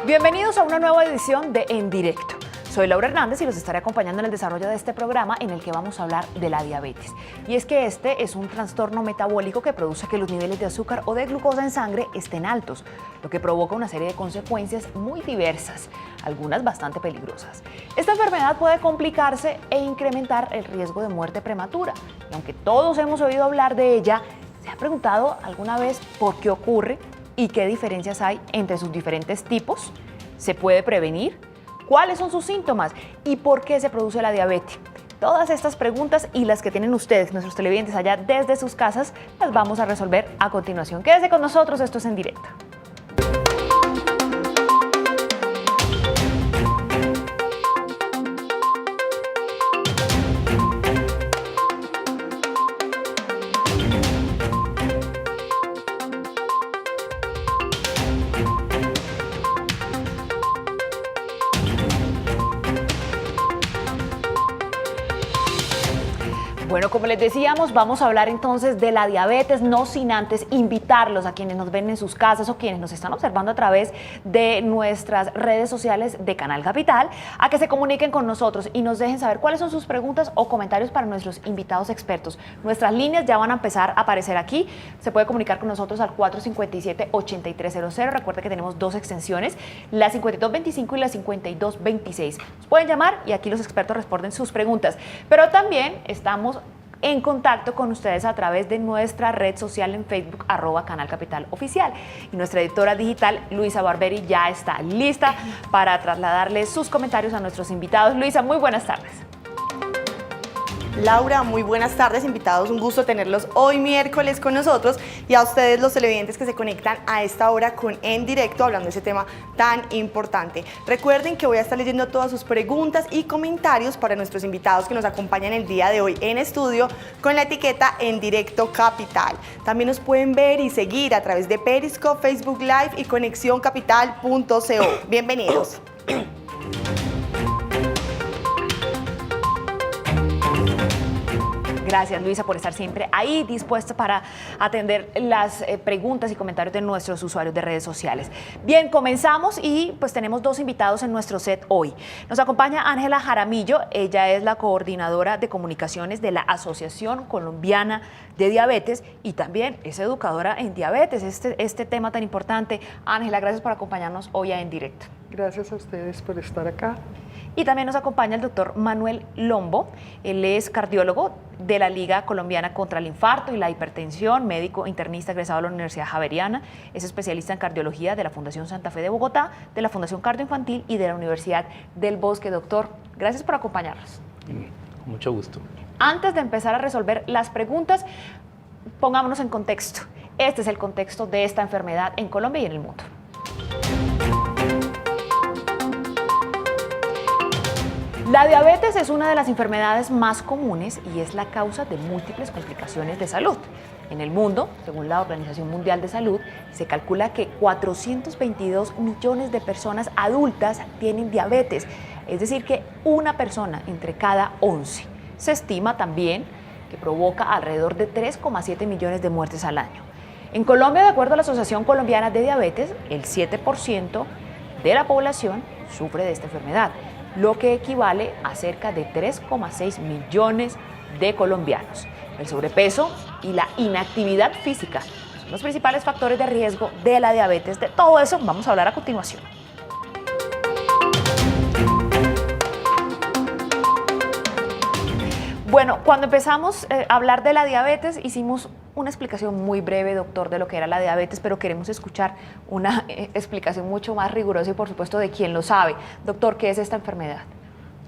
Bienvenidos a una nueva edición de En Directo. Soy Laura Hernández y los estaré acompañando en el desarrollo de este programa en el que vamos a hablar de la diabetes. Y es que este es un trastorno metabólico que produce que los niveles de azúcar o de glucosa en sangre estén altos, lo que provoca una serie de consecuencias muy diversas, algunas bastante peligrosas. Esta enfermedad puede complicarse e incrementar el riesgo de muerte prematura. Y aunque todos hemos oído hablar de ella, ¿se ha preguntado alguna vez por qué ocurre y qué diferencias hay entre sus diferentes tipos? ¿Se puede prevenir? ¿Cuáles son sus síntomas? ¿Y por qué se produce la diabetes? Todas estas preguntas y las que tienen ustedes, nuestros televidentes allá desde sus casas, las vamos a resolver a continuación. Quédese con nosotros, esto es En Directo. Bueno, como les decíamos, vamos a hablar entonces de la diabetes, no sin antes invitarlos a quienes nos ven en sus casas o quienes nos están observando a través de nuestras redes sociales de Canal Capital, a que se comuniquen con nosotros y nos dejen saber cuáles son sus preguntas o comentarios para nuestros invitados expertos. Nuestras líneas ya van a empezar a aparecer aquí. Se puede comunicar con nosotros al 457-8300. Recuerda que tenemos dos extensiones, la 5225 y la 5226. Nos pueden llamar y aquí los expertos responden sus preguntas. Pero también estamos en contacto con ustedes a través de nuestra red social en Facebook, @Canal Capital Oficial. Y nuestra editora digital, Luisa Barberi, ya está lista para trasladarles sus comentarios a nuestros invitados. Luisa, muy buenas tardes. Laura, muy buenas tardes, invitados, un gusto tenerlos hoy miércoles con nosotros y a ustedes los televidentes que se conectan a esta hora con En Directo hablando de ese tema tan importante. Recuerden que voy a estar leyendo todas sus preguntas y comentarios para nuestros invitados que nos acompañan el día de hoy en estudio con la etiqueta En Directo Capital. También nos pueden ver y seguir a través de Periscope, Facebook Live y conexioncapital.co. Bienvenidos. Gracias, Luisa, por estar siempre ahí dispuesta para atender las preguntas y comentarios de nuestros usuarios de redes sociales. Bien, comenzamos y pues tenemos dos invitados en nuestro set hoy. Nos acompaña Ángela Jaramillo, ella es la coordinadora de comunicaciones de la Asociación Colombiana de Diabetes y también es educadora en diabetes, este tema tan importante. Ángela, gracias por acompañarnos hoy a En Directo. Gracias a ustedes por estar acá. Y también nos acompaña el doctor Manuel Lombo, él es cardiólogo de la Liga Colombiana contra el Infarto y la Hipertensión, médico internista egresado de la Universidad Javeriana, es especialista en cardiología de la Fundación Santa Fe de Bogotá, de la Fundación Cardioinfantil y de la Universidad del Bosque. Doctor, gracias por acompañarnos. Con mucho gusto. Antes de empezar a resolver las preguntas, pongámonos en contexto. Este es el contexto de esta enfermedad en Colombia y en el mundo. La diabetes es una de las enfermedades más comunes y es la causa de múltiples complicaciones de salud. En el mundo, según la Organización Mundial de Salud, se calcula que 422 millones de personas adultas tienen diabetes, es decir, que una persona entre cada 11. Se estima también que provoca alrededor de 3,7 millones de muertes al año. En Colombia, de acuerdo a la Asociación Colombiana de Diabetes, el 7% de la población sufre de esta enfermedad, lo que equivale a cerca de 3,6 millones de colombianos. El sobrepeso y la inactividad física son los principales factores de riesgo de la diabetes. De todo eso vamos a hablar a continuación. Bueno, cuando empezamos a hablar de la diabetes, hicimos una explicación muy breve, doctor, de lo que era la diabetes, pero queremos escuchar una explicación mucho más rigurosa y, por supuesto, de quien lo sabe. Doctor, ¿qué es esta enfermedad?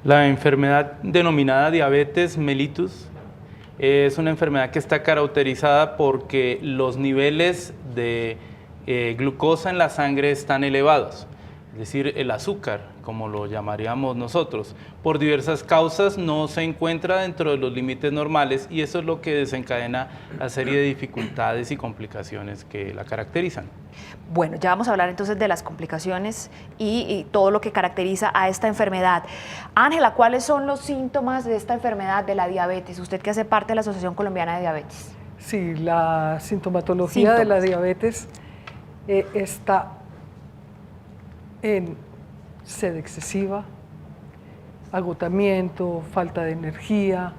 La enfermedad denominada diabetes mellitus es una enfermedad que está caracterizada porque los niveles de glucosa en la sangre están elevados, es decir, el azúcar, como lo llamaríamos nosotros. Por diversas causas no se encuentra dentro de los límites normales y eso es lo que desencadena la serie de dificultades y complicaciones que la caracterizan. Bueno, ya vamos a hablar entonces de las complicaciones y todo lo que caracteriza a esta enfermedad. Ángela, ¿cuáles son los síntomas de esta enfermedad de la diabetes? Usted que hace parte de la Asociación Colombiana de Diabetes. Sí, la sintomatología de la diabetes está en sed excesiva, agotamiento, falta de energía,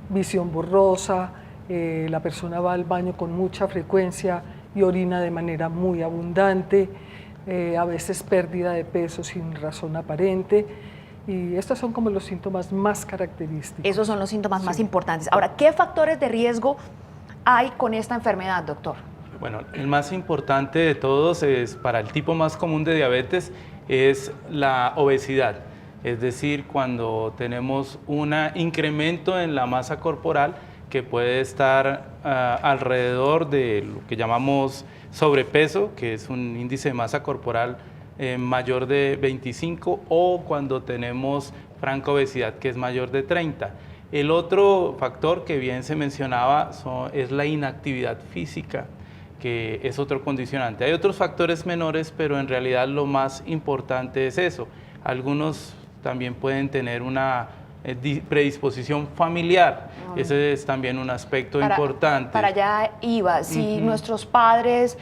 visión borrosa, la persona va al baño con mucha frecuencia y orina de manera muy abundante, a veces pérdida de peso sin razón aparente, y estos son como los síntomas más característicos. Esos son los síntomas más importantes. Ahora, ¿qué factores de riesgo hay con esta enfermedad, doctor? Bueno, el más importante de todos es, para el tipo más común de diabetes, es la obesidad. Es decir, cuando tenemos un incremento en la masa corporal que puede estar alrededor de lo que llamamos sobrepeso, que es un índice de masa corporal mayor de 25, o cuando tenemos franca obesidad, que es mayor de 30. El otro factor que bien se mencionaba es la inactividad física, que es otro condicionante. Hay otros factores menores, pero en realidad lo más importante es eso. Algunos también pueden tener una predisposición familiar. Ese es también un aspecto importante. Para allá iba. Si nuestros padres,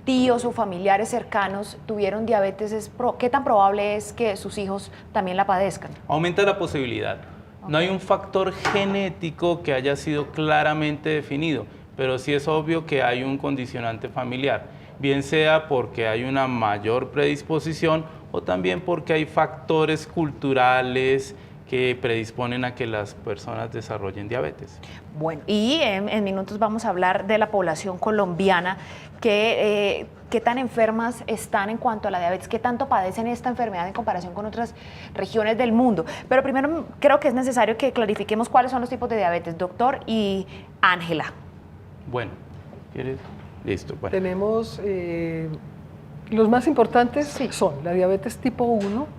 tíos o familiares cercanos tuvieron diabetes, ¿qué tan probable es que sus hijos también la padezcan? Aumenta la posibilidad. No hay un factor genético que haya sido claramente definido, pero sí es obvio que hay un condicionante familiar, bien sea porque hay una mayor predisposición o también porque hay factores culturales que predisponen a que las personas desarrollen diabetes. Bueno, y en minutos vamos a hablar de la población colombiana, qué tan enfermas están en cuanto a la diabetes, qué tanto padecen esta enfermedad en comparación con otras regiones del mundo. Pero primero creo que es necesario que clarifiquemos cuáles son los tipos de diabetes, doctor y Ángela. Bueno, ¿quieres? Listo. Bueno. Tenemos, los más importantes son la diabetes tipo 1,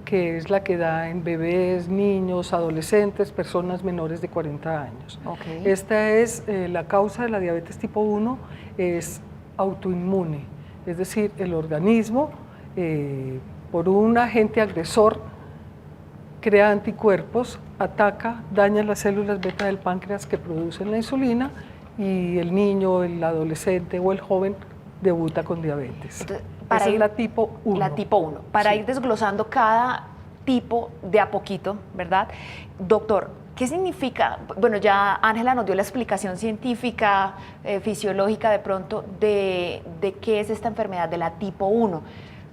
que es la que da en bebés, niños, adolescentes, personas menores de 40 años. Okay. Esta es la causa de la diabetes tipo 1, es autoinmune, es decir, el organismo por un agente agresor crea anticuerpos, ataca, daña las células beta del páncreas que producen la insulina y el niño, el adolescente o el joven debuta con diabetes. Entonces, esa es la tipo 1. La tipo 1. Para ir desglosando cada tipo de a poquito, ¿verdad? Doctor, ¿qué significa? Bueno, ya Ángela nos dio la explicación científica, fisiológica de pronto, de qué es esta enfermedad de la tipo 1.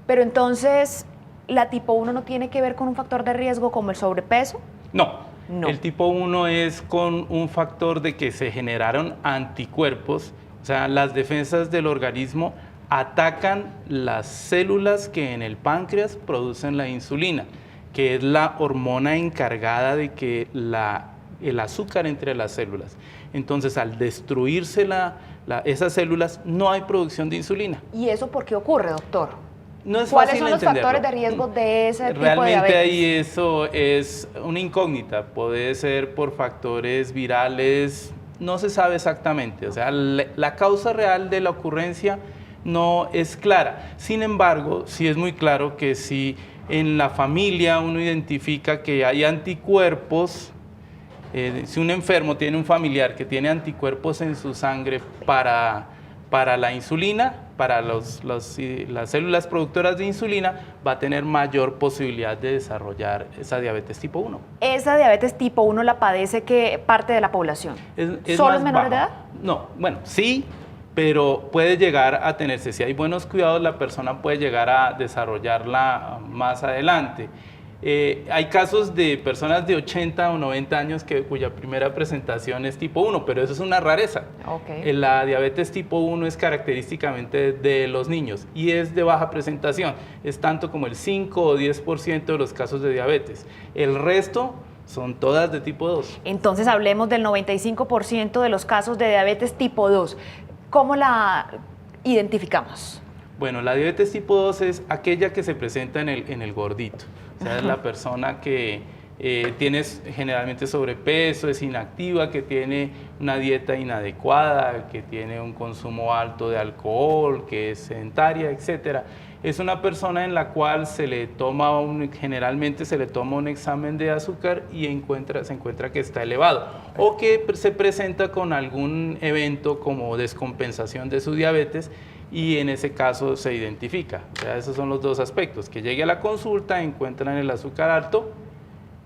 Pero entonces, ¿la tipo 1 no tiene que ver con un factor de riesgo como el sobrepeso? No. No. El tipo 1 es con un factor de que se generaron anticuerpos, o sea, las defensas del organismo atacan las células que en el páncreas producen la insulina, que es la hormona encargada de que el azúcar entre las células. Entonces, al destruirse esas células, no hay producción de insulina. ¿Y eso por qué ocurre, doctor? No es ¿Cuáles fácil son los entenderlo. factores de riesgo de ese tipo de Realmente diabetes? ahí eso es una incógnita, puede ser por factores virales, no se sabe exactamente, o sea, la causa real de la ocurrencia no es clara. Sin embargo, sí es muy claro que si en la familia uno identifica que hay anticuerpos, si un enfermo tiene un familiar que tiene anticuerpos en su sangre para la insulina, para las células productoras de insulina, va a tener mayor posibilidad de desarrollar esa diabetes tipo 1. ¿Esa diabetes tipo 1 la padece qué parte de la población? Es ¿Solo más los menores de bajo. edad? No, bueno, sí, pero puede llegar a tenerse. Si hay buenos cuidados, la persona puede llegar a desarrollarla más adelante. Hay casos de personas de 80 o 90 años cuya primera presentación es tipo 1, pero eso es una rareza. Okay. La diabetes tipo 1 es característicamente de los niños y es de baja presentación. Es tanto como el 5 o 10% de los casos de diabetes. El resto son todas de tipo 2. Entonces hablemos del 95% de los casos de diabetes tipo 2. ¿Cómo la identificamos? Bueno, la diabetes tipo 2 es aquella que se presenta en el gordito. O sea, es la persona que tiene generalmente sobrepeso, es inactiva, que tiene una dieta inadecuada, que tiene un consumo alto de alcohol, que es sedentaria, etc. Es una persona en la cual generalmente se le toma un examen de azúcar y se encuentra que está elevado o que se presenta con algún evento como descompensación de su diabetes, y en ese caso se identifica. O sea, esos son los dos aspectos, que llegue a la consulta, encuentran el azúcar alto,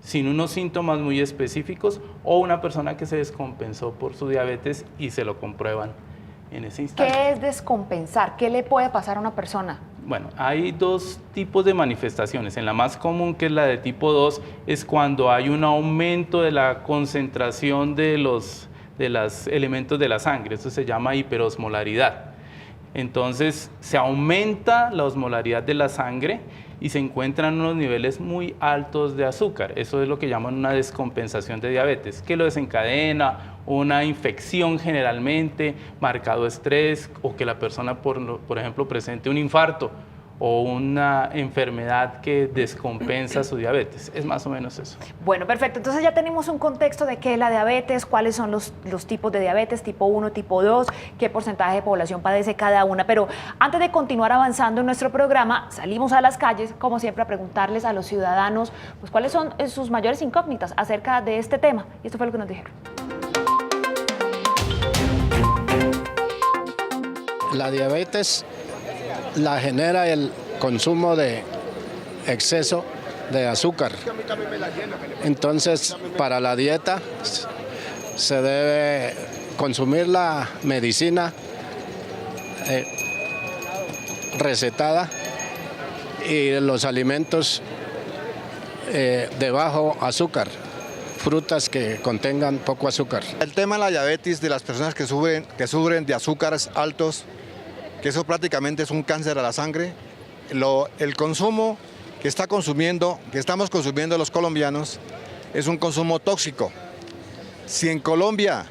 sin unos síntomas muy específicos, o una persona que se descompensó por su diabetes y se lo comprueban en ese instante. ¿Qué es descompensar? ¿Qué le puede pasar a una persona? Bueno, hay dos tipos de manifestaciones. En la más común, que es la de tipo 2, es cuando hay un aumento de la concentración de los elementos de la sangre. Esto se llama hiperosmolaridad. Entonces, se aumenta la osmolaridad de la sangre y se encuentran unos niveles muy altos de azúcar. Eso es lo que llaman una descompensación de diabetes, que lo desencadena una infección generalmente, marcado estrés, o que la persona, por ejemplo, presente un infarto o una enfermedad que descompensa su diabetes. Es más o menos eso. Bueno, perfecto. Entonces ya tenemos un contexto de qué es la diabetes, cuáles son los tipos de diabetes, tipo 1, tipo 2, qué porcentaje de población padece cada una. Pero antes de continuar avanzando en nuestro programa, salimos a las calles, como siempre, a preguntarles a los ciudadanos pues, cuáles son sus mayores incógnitas acerca de este tema. Y esto fue lo que nos dijeron. La diabetes la genera el consumo de exceso de azúcar. Entonces, para la dieta se debe consumir la medicina recetada y los alimentos de bajo azúcar, frutas que contengan poco azúcar. El tema de la diabetes, de las personas que sufren de azúcares altos, que eso prácticamente es un cáncer a la sangre, el consumo que estamos consumiendo los colombianos es un consumo tóxico. Si en Colombia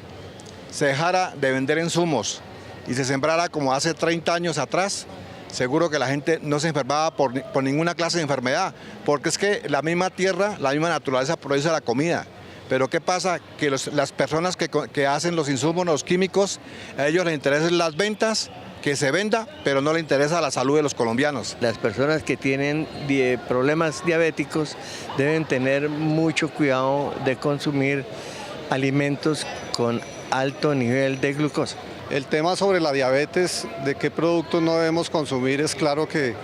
se dejara de vender insumos y se sembrara como hace 30 años atrás, seguro que la gente no se enfermaba por ninguna clase de enfermedad, porque es que la misma tierra, la misma naturaleza produce la comida. Pero ¿qué pasa? Que las personas que hacen los insumos, los químicos, a ellos les interesan las ventas, que se venda, pero no le interesa la salud de los colombianos. Las personas que tienen problemas diabéticos deben tener mucho cuidado de consumir alimentos con alto nivel de glucosa. El tema sobre la diabetes, de qué productos no debemos consumir, es claro que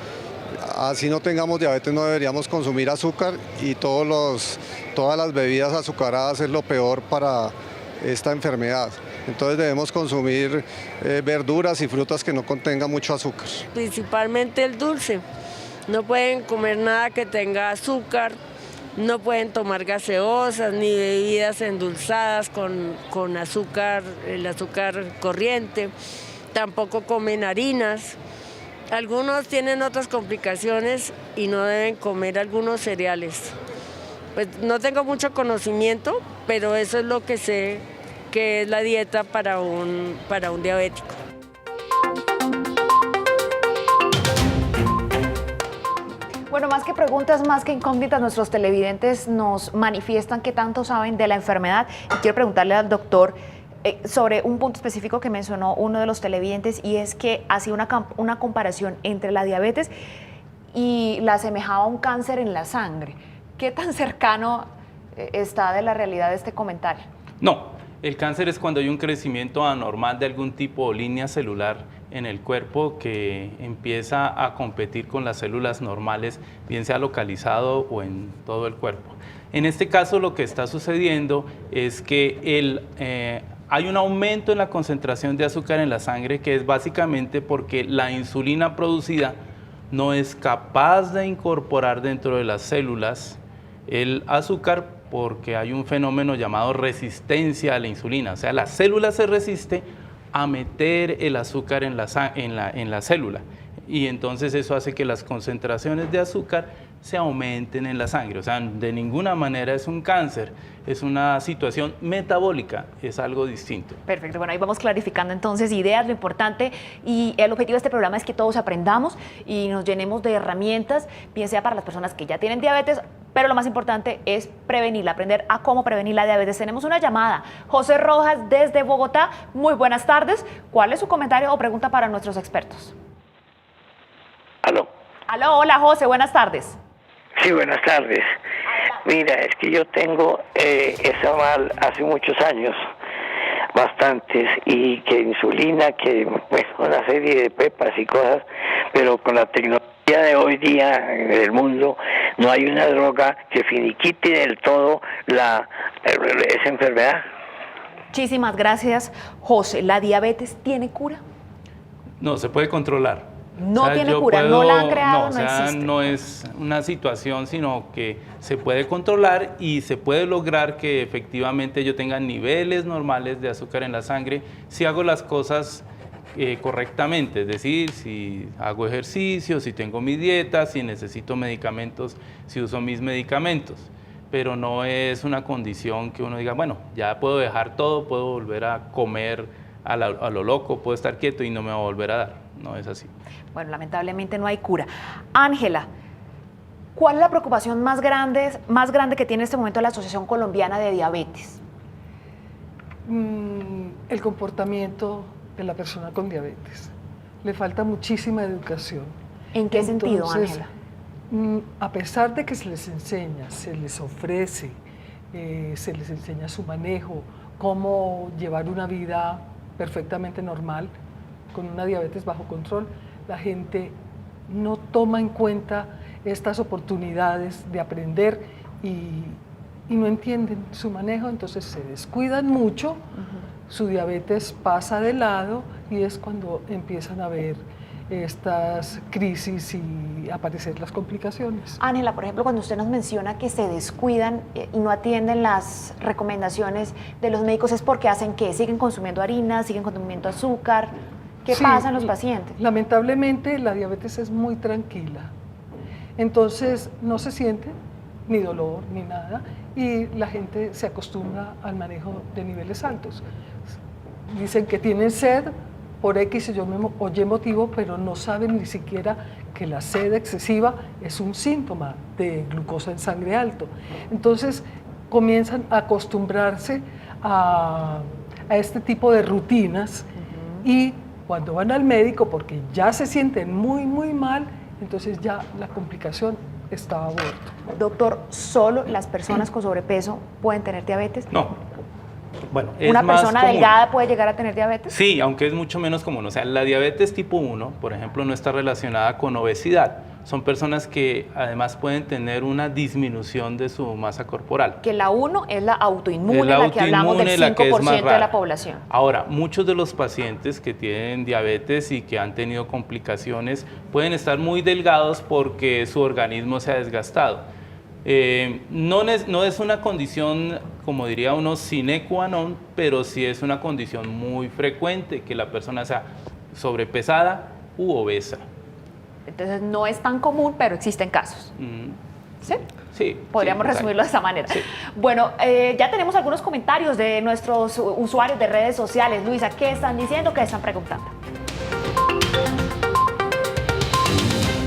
así no tengamos diabetes no deberíamos consumir azúcar, y todas las bebidas azucaradas es lo peor para esta enfermedad. Entonces debemos consumir verduras y frutas que no contengan mucho azúcar. Principalmente el dulce. No pueden comer nada que tenga azúcar, no pueden tomar gaseosas ni bebidas endulzadas con azúcar, el azúcar corriente. Tampoco comen harinas. Algunos tienen otras complicaciones y no deben comer algunos cereales. Pues no tengo mucho conocimiento, pero eso es lo que sé que es la dieta para un diabético. Bueno, más que preguntas, más que incógnitas, nuestros televidentes nos manifiestan qué tanto saben de la enfermedad. Y quiero preguntarle al doctor sobre un punto específico que mencionó uno de los televidentes, y es que hacía una comparación entre la diabetes y la asemejaba a un cáncer en la sangre. ¿Qué tan cercano está de la realidad de este comentario? No. El cáncer es cuando hay un crecimiento anormal de algún tipo o línea celular en el cuerpo que empieza a competir con las células normales, bien sea localizado o en todo el cuerpo. En este caso lo que está sucediendo es que hay un aumento en la concentración de azúcar en la sangre, que es básicamente porque la insulina producida no es capaz de incorporar dentro de las células el azúcar, porque hay un fenómeno llamado resistencia a la insulina. O sea, la célula se resiste a meter el azúcar en la célula, y entonces eso hace que las concentraciones de azúcar se aumenten en la sangre. O sea, de ninguna manera es un cáncer, es una situación metabólica, es algo distinto. Perfecto, bueno, ahí vamos clarificando entonces ideas, lo importante, y el objetivo de este programa es que todos aprendamos y nos llenemos de herramientas, bien sea para las personas que ya tienen diabetes, pero lo más importante es prevenirla, aprender a cómo prevenir la diabetes. Tenemos una llamada, José Rojas desde Bogotá. Muy buenas tardes. ¿Cuál es su comentario o pregunta para nuestros expertos? Aló. Aló, hola José, buenas tardes. Sí, buenas tardes. Mira, es que yo tengo esa mal hace muchos años. bastantes, y que insulina, que bueno, una serie de pepas y cosas, pero con la tecnología de hoy día en el mundo no hay una droga que finiquite del todo esa enfermedad. Muchísimas gracias, José. ¿La diabetes tiene cura? No, se puede controlar. No tiene cura, no la han creado, no existe. existe. No es una situación, sino que se puede controlar y se puede lograr que efectivamente yo tenga niveles normales de azúcar en la sangre si hago las cosas correctamente, es decir, si hago ejercicio, si tengo mi dieta, si necesito medicamentos, si uso mis medicamentos. Pero no es una condición que uno diga, bueno, ya puedo dejar todo, puedo volver a comer a lo loco, puedo estar quieto y no me va a volver a dar. No es así. Bueno, lamentablemente no hay cura. Ángela, ¿cuál es la preocupación más grande que tiene en este momento la Asociación Colombiana de Diabetes? El comportamiento de la persona con diabetes. Le falta muchísima educación. ¿En qué sentido, Ángela? A pesar de que se les enseña, se les ofrece, se les enseña su manejo, cómo llevar una vida perfectamente normal, con una diabetes bajo control, la gente no toma en cuenta estas oportunidades de aprender y no entienden su manejo, entonces se descuidan mucho, su diabetes pasa de lado y es cuando empiezan a ver estas crisis y aparecer las complicaciones. Ángela, por ejemplo, cuando usted nos menciona que se descuidan y no atienden las recomendaciones de los médicos, ¿es porque hacen qué? ¿Siguen consumiendo harina? ¿Siguen consumiendo azúcar? ¿Qué pasa en los pacientes? Lamentablemente la diabetes es muy tranquila, entonces no se siente ni dolor ni nada y la gente se acostumbra al manejo de niveles altos. Dicen que tienen sed por X o Y motivo, pero no saben ni siquiera que la sed excesiva es un síntoma de glucosa en sangre alto. Entonces comienzan a acostumbrarse a este tipo de rutinas y cuando van al médico, porque ya se sienten muy, muy mal, entonces ya la complicación está a bordo. Doctor, ¿solo las personas con sobrepeso pueden tener diabetes? No. Bueno, es ¿Una más persona común. delgada puede llegar a tener diabetes? Sí, aunque es mucho menos común. O sea, la diabetes tipo 1, por ejemplo, no está relacionada con obesidad. Son personas que además pueden tener una disminución de su masa corporal. Que la 1 es la autoinmune, la que hablamos del 5% de la población. Ahora, muchos de los pacientes que tienen diabetes y que han tenido complicaciones pueden estar muy delgados porque su organismo se ha desgastado. No es una condición, como diría uno, sine qua non, pero sí es una condición muy frecuente que la persona sea sobrepesada u obesa. Entonces no es tan común, pero existen casos. ¿Sí? Sí. Podríamos resumirlo de esa manera. Sí. Bueno, ya tenemos algunos comentarios de nuestros usuarios de redes sociales. Luisa, ¿qué están diciendo? ¿Qué están preguntando?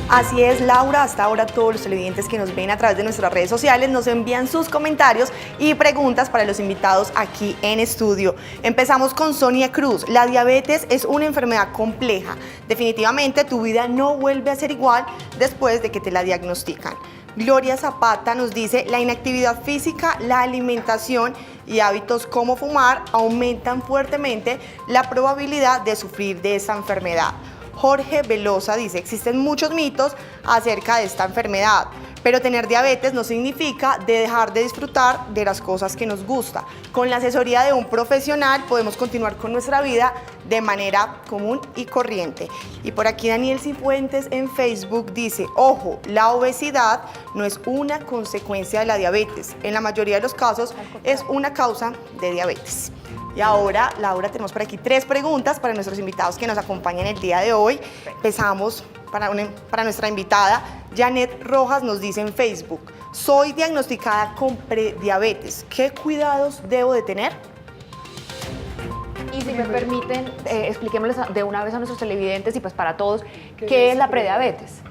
Así es, Laura, hasta ahora todos los televidentes que nos ven a través de nuestras redes sociales nos envían sus comentarios y preguntas para los invitados aquí en estudio. Empezamos con Sonia Cruz. La diabetes es una enfermedad compleja. Definitivamente tu vida no vuelve a ser igual después de que te la diagnostican. Gloria Zapata nos dice, la inactividad física, la alimentación y hábitos como fumar aumentan fuertemente la probabilidad de sufrir de esta enfermedad. Jorge Velosa dice, existen muchos mitos acerca de esta enfermedad, pero tener diabetes no significa dejar de disfrutar de las cosas que nos gusta. Con la asesoría de un profesional podemos continuar con nuestra vida de manera común y corriente. Y por aquí Daniel Cifuentes en Facebook dice, ojo, la obesidad no es una consecuencia de la diabetes. En la mayoría de los casos es una causa de diabetes. Y ahora, Laura, tenemos por aquí 3 preguntas para nuestros invitados que nos acompañan el día de hoy. Empezamos para nuestra invitada, Janet Rojas nos dice en Facebook, soy diagnosticada con prediabetes. ¿Qué cuidados debo de tener? Y si me permiten, expliquémosles de una vez a nuestros televidentes y pues para todos, ¿qué es la prediabetes?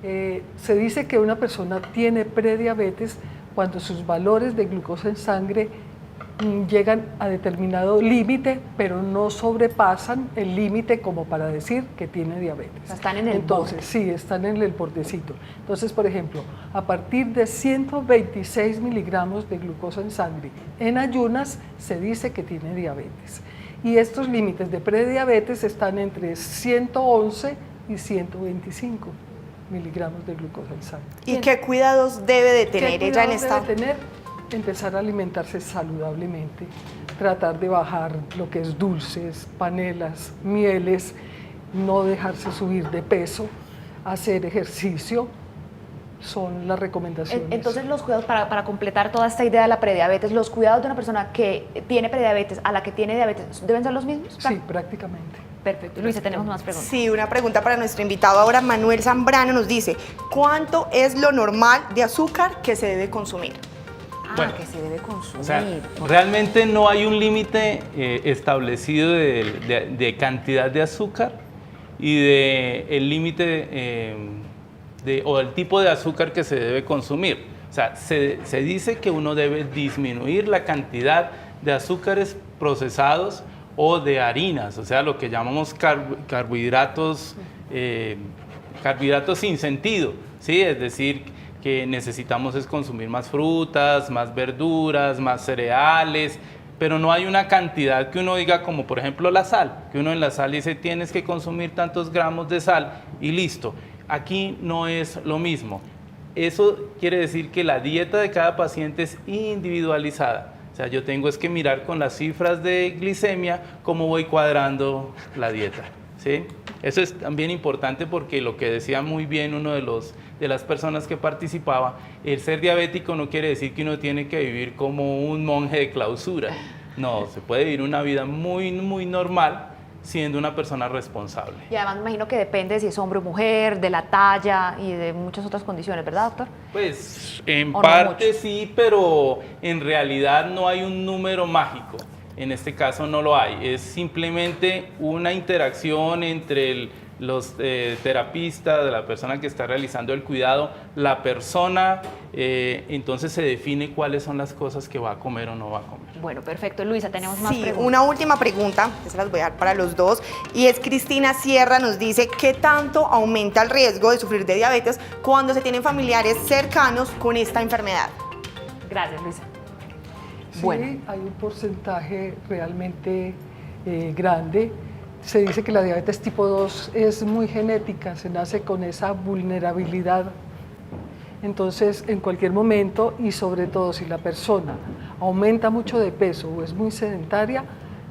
Se dice que una persona tiene prediabetes cuando sus valores de glucosa en sangre llegan a determinado límite, pero no sobrepasan el límite como para decir que tiene diabetes. Están en el borde. Sí, están en el bordecito. Entonces, por ejemplo, a partir de 126 miligramos de glucosa en sangre en ayunas, se dice que tiene diabetes. Y estos límites de prediabetes están entre 111 y 125 miligramos de glucosa en sangre. ¿Y qué cuidados debe de tener ¿Qué ella en cuidados esta? debe tener? Empezar a alimentarse saludablemente, tratar de bajar lo que es dulces, panelas, mieles, no dejarse subir de peso, hacer ejercicio, son las recomendaciones. Entonces los cuidados, para completar toda esta idea de la prediabetes, los cuidados de una persona que tiene prediabetes a la que tiene diabetes, ¿deben ser los mismos? Sí, prácticamente. Perfecto. Luisa, tenemos más preguntas. Sí, una pregunta para nuestro invitado ahora, Manuel Zambrano, nos dice, ¿cuánto es lo normal de azúcar que se debe consumir? Bueno, que se debe consumir. O sea, realmente no hay un límite establecido de cantidad de azúcar y de el límite o el tipo de azúcar que se debe consumir. O sea, se dice que uno debe disminuir la cantidad de azúcares procesados o de harinas, o sea, lo que llamamos carbohidratos, carbohidratos sin sentido, ¿sí? Es decir, que necesitamos es consumir más frutas, más verduras, más cereales, pero no hay una cantidad que uno diga, como por ejemplo la sal, que uno en la sal dice tienes que consumir tantos gramos de sal y listo. Aquí no es lo mismo. Eso quiere decir que la dieta de cada paciente es individualizada. O sea, yo tengo es que mirar con las cifras de glicemia cómo voy cuadrando la dieta, ¿sí? Eso es también importante porque lo que decía muy bien uno de las personas que participaba, el ser diabético no quiere decir que uno tiene que vivir como un monje de clausura. No, se puede vivir una vida muy, muy normal siendo una persona responsable. Y además me imagino que depende si es hombre o mujer, de la talla y de muchas otras condiciones, ¿verdad, doctor? Pues en ¿O no parte mucho? sí, pero en realidad no hay un número mágico. En este caso no lo hay. Es simplemente una interacción entre los terapistas, de la persona que está realizando el cuidado, la persona, entonces se define cuáles son las cosas que va a comer o no va a comer. Bueno, perfecto. Luisa, tenemos más Sí, preguntas. una última pregunta, que se las voy a dar para los dos, y es Cristina Sierra nos dice, ¿qué tanto aumenta el riesgo de sufrir de diabetes cuando se tienen familiares cercanos con esta enfermedad? Gracias, Luisa. Sí, Bueno. hay un porcentaje realmente grande. Se dice que la diabetes tipo 2 es muy genética, se nace con esa vulnerabilidad. Entonces, en cualquier momento, y sobre todo si la persona aumenta mucho de peso o es muy sedentaria,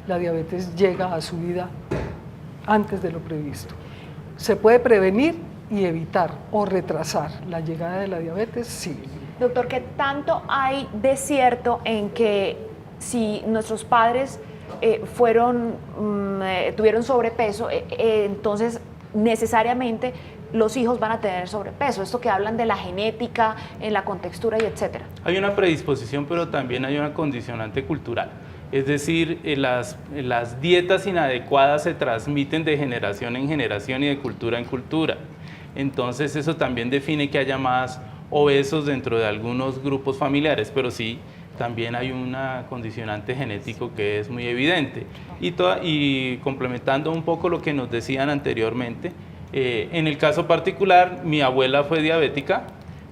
la diabetes llega a su vida antes de lo previsto. Se puede prevenir y evitar o retrasar la llegada de la diabetes, sí. Doctor, ¿qué tanto hay de cierto en que si nuestros padres tuvieron sobrepeso, entonces necesariamente los hijos van a tener sobrepeso? Esto que hablan de la genética, en la contextura y etcétera. Hay una predisposición, pero también hay una condicionante cultural. Es decir, las dietas inadecuadas se transmiten de generación en generación y de cultura en cultura. Entonces eso también define que haya más obesos dentro de algunos grupos familiares, pero sí, también hay una condicionante genético que es muy evidente. Y complementando un poco lo que nos decían anteriormente, en el caso particular, mi abuela fue diabética,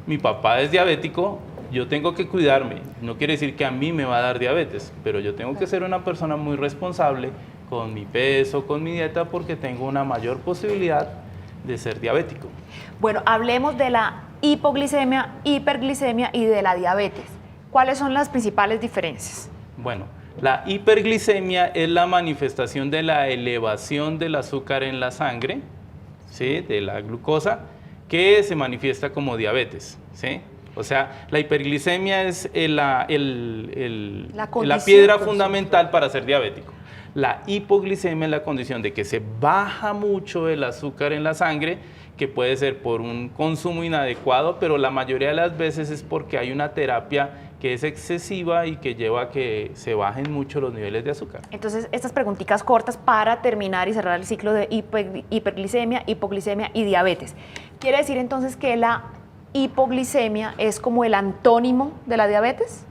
mi papá es diabético, yo tengo que cuidarme. No quiere decir que a mí me va a dar diabetes, pero yo tengo que ser una persona muy responsable con mi peso, con mi dieta, porque tengo una mayor posibilidad de ser diabético. Bueno, hablemos de la hipoglicemia, hiperglicemia y de la diabetes. ¿Cuáles son las principales diferencias? Bueno, la hiperglicemia es la manifestación de la elevación del azúcar en la sangre, ¿sí? De la glucosa, que se manifiesta como diabetes, ¿sí? O sea, la hiperglicemia es la piedra fundamental para ser diabético. La hipoglicemia es la condición de que se baja mucho el azúcar en la sangre, que puede ser por un consumo inadecuado, pero la mayoría de las veces es porque hay una terapia que es excesiva y que lleva a que se bajen mucho los niveles de azúcar. Entonces, estas preguntitas cortas para terminar y cerrar el ciclo de hiperglicemia, hipoglicemia y diabetes. ¿Quiere decir entonces que la hipoglicemia es como el antónimo de la diabetes?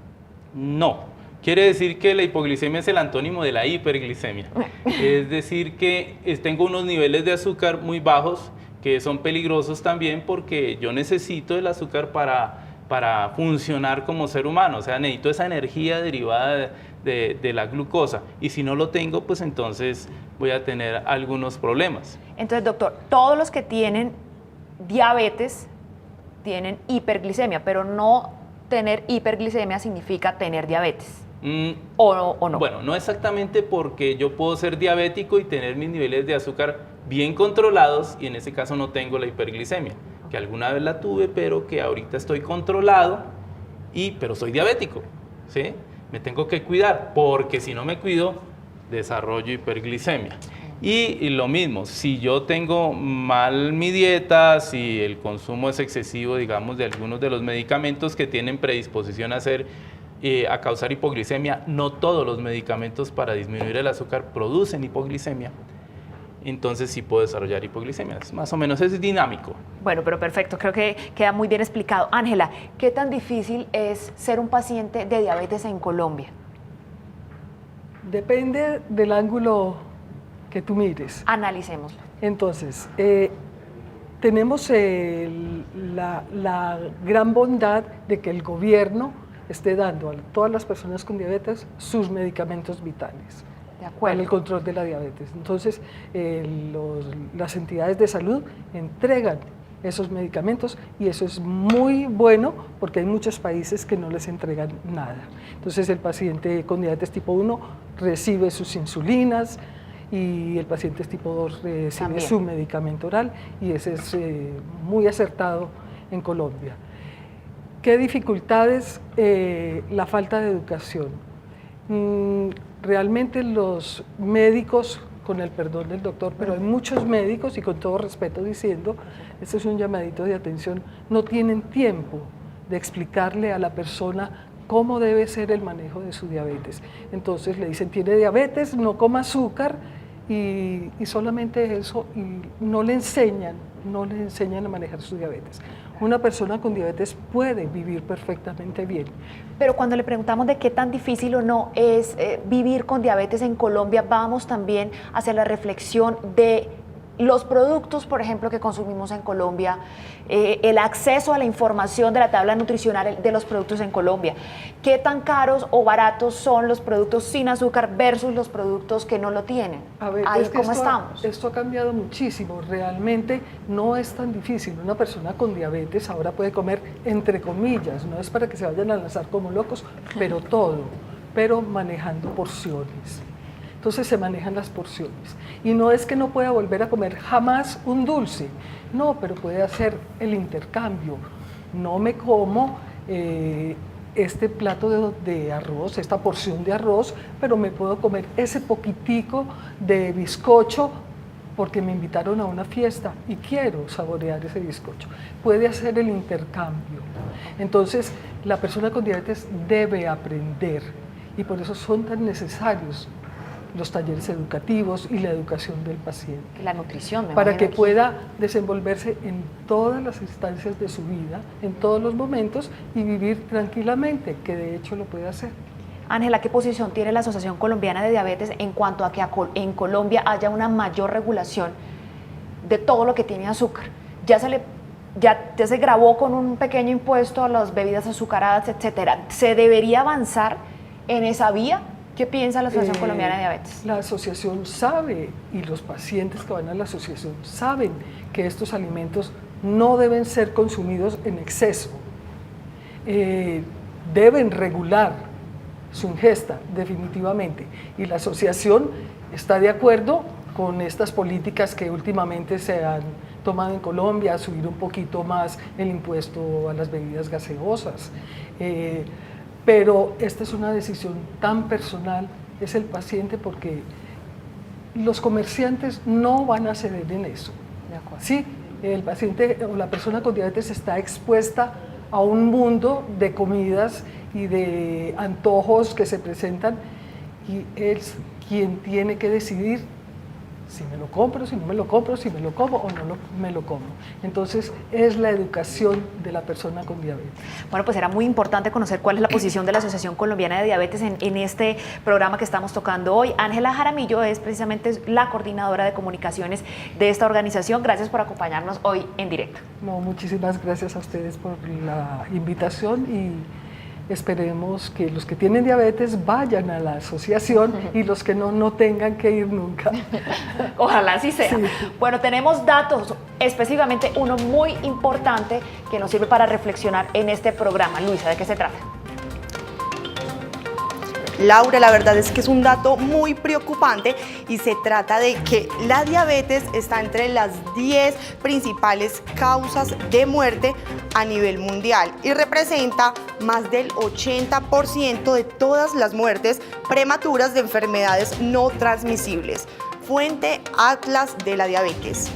No, quiere decir que la hipoglicemia es el antónimo de la hiperglicemia. Es decir que tengo unos niveles de azúcar muy bajos que son peligrosos también porque yo necesito el azúcar para para funcionar como ser humano. O sea, necesito esa energía derivada de la glucosa. Y si no lo tengo, pues entonces voy a tener algunos problemas. Entonces, doctor, todos los que tienen diabetes tienen hiperglicemia, pero no tener hiperglicemia significa tener diabetes. ¿O no? Bueno, no exactamente, porque yo puedo ser diabético y tener mis niveles de azúcar bien controlados y en ese caso no tengo la hiperglicemia, que alguna vez la tuve, pero que ahorita estoy controlado, pero soy diabético, ¿sí? Me tengo que cuidar, porque si no me cuido, desarrollo hiperglicemia. Y lo mismo, si yo tengo mal mi dieta, si el consumo es excesivo, digamos, de algunos de los medicamentos que tienen predisposición a causar hipoglicemia, no todos los medicamentos para disminuir el azúcar producen hipoglicemia, entonces sí puedo desarrollar hipoglicemia. Más o menos es dinámico. Bueno, pero perfecto, creo que queda muy bien explicado. Ángela, ¿qué tan difícil es ser un paciente de diabetes en Colombia? Depende del ángulo que tú mires. Analicémoslo. Entonces, tenemos la gran bondad de que el gobierno esté dando a todas las personas con diabetes sus medicamentos vitales para el control de la diabetes. Entonces, las entidades de salud entregan esos medicamentos y eso es muy bueno porque hay muchos países que no les entregan nada. Entonces, el paciente con diabetes tipo 1 recibe sus insulinas y el paciente tipo 2 recibe también su medicamento oral y ese es muy acertado en Colombia. ¿Qué dificultades? La falta de educación. Realmente los médicos, con el perdón del doctor, pero hay muchos médicos, y con todo respeto diciendo, este es un llamadito de atención, no tienen tiempo de explicarle a la persona cómo debe ser el manejo de su diabetes. Entonces le dicen, tiene diabetes, no coma azúcar, y solamente eso, y no le enseñan a manejar su diabetes. Una persona con diabetes puede vivir perfectamente bien. Pero cuando le preguntamos de qué tan difícil o no es vivir con diabetes en Colombia, vamos también hacia la reflexión de los productos, por ejemplo, que consumimos en Colombia, el acceso a la información de la tabla nutricional de los productos en Colombia. ¿Qué tan caros o baratos son los productos sin azúcar versus los productos que no lo tienen? A ver, ahí, es que ¿cómo estamos? Esto ha cambiado muchísimo. Realmente no es tan difícil. Una persona con diabetes ahora puede comer, entre comillas, no es para que se vayan a lanzar como locos, pero todo, pero manejando porciones. Entonces se manejan las porciones. Y no es que no pueda volver a comer jamás un dulce, no, pero puede hacer el intercambio. No me como este plato de arroz, esta porción de arroz, pero me puedo comer ese poquitico de bizcocho porque me invitaron a una fiesta y quiero saborear ese bizcocho. Puede hacer el intercambio. Entonces, la persona con diabetes debe aprender y por eso son tan necesarios los talleres educativos y la educación del paciente. La nutrición, para que pueda desenvolverse en todas las instancias de su vida, en todos los momentos y vivir tranquilamente, que de hecho lo puede hacer. Ángela, ¿qué posición tiene la Asociación Colombiana de Diabetes en cuanto a que en Colombia haya una mayor regulación de todo lo que tiene azúcar? Ya se grabó con un pequeño impuesto a las bebidas azucaradas, etcétera. ¿Se debería avanzar en esa vía? ¿Qué piensa la Asociación Colombiana de Diabetes? La asociación sabe, y los pacientes que van a la asociación saben que estos alimentos no deben ser consumidos en exceso. Deben regular su ingesta, definitivamente. Y la asociación está de acuerdo con estas políticas que últimamente se han tomado en Colombia, a subir un poquito más el impuesto a las bebidas gaseosas. Pero esta es una decisión tan personal, es el paciente, porque los comerciantes no van a ceder en eso. Sí, el paciente o la persona con diabetes está expuesta a un mundo de comidas y de antojos que se presentan y es quien tiene que decidir si me lo compro, si no me lo compro, si me lo como o no me lo como. Entonces, es la educación de la persona con diabetes. Bueno, pues era muy importante conocer cuál es la posición de la Asociación Colombiana de Diabetes en este programa que estamos tocando hoy. Ángela Jaramillo es precisamente la coordinadora de comunicaciones de esta organización. Gracias por acompañarnos hoy en directo. No, muchísimas gracias a ustedes por la invitación y esperemos que los que tienen diabetes vayan a la asociación y los que no tengan que ir nunca. Ojalá así sea. Sí. Bueno, tenemos datos, específicamente uno muy importante que nos sirve para reflexionar en este programa. Luisa, ¿de qué se trata? Laura, la verdad es que es un dato muy preocupante y se trata de que la diabetes está entre las 10 principales causas de muerte a nivel mundial y representa más del 80% de todas las muertes prematuras de enfermedades no transmisibles. Fuente Atlas de la Diabetes.